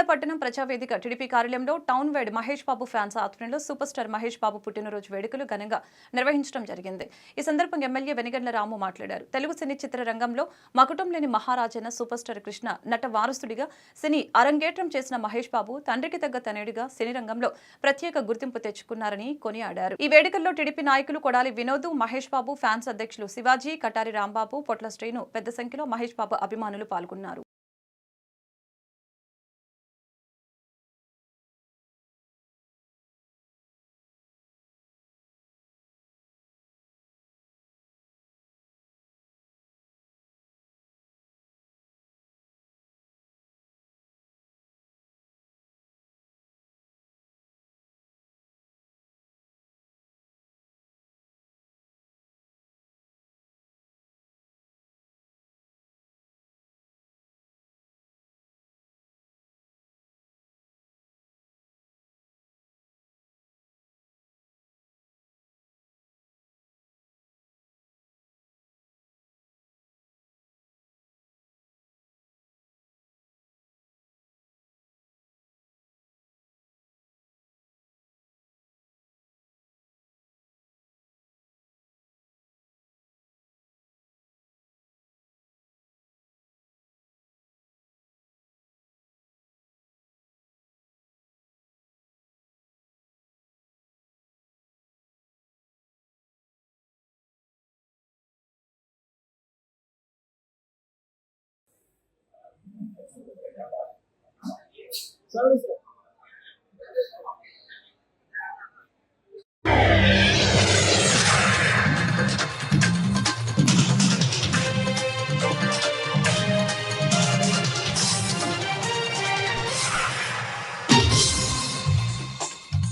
పట్టణం ప్రజావేదిక టీడీపీ కార్యాలయంలో town wide Mahesh Babu fans ఆధ్వర్యంలో సూపర్ స్టార్ మహేష్ బాబు పుట్టినరోజు వేడుకలు ఘనంగా నిర్వహించడం జరిగింది. ఈ సందర్భంగా ఎమ్మెల్యే వెనిగండ్ల రాము మాట్లాడారు. తెలుగు సినీ చిత్ర రంగంలో మకుటం లేని మహారాజైన సూపర్ స్టార్ కృష్ణ నట వారసుడిగా సినీ అరంగేట్రం చేసిన మహేష్ బాబు తండ్రికి తగ్గ తనయుడిగా సినీ రంగంలో ప్రత్యేక గుర్తింపు తెచ్చుకున్నారని కొనియాడారు. ఈ వేడుకల్లో టీడీపీ నాయకులు కొడాలి వినోద్, మహేష్ బాబు ఫ్యాన్స్ అధ్యక్షులు శివాజీ, కటారి రాంబాబు, పొట్ల శ్రీను పెద్ద సంఖ్యలో మహేష్ బాబు అభిమానులు పాల్గొన్నారు. Sorry, sir.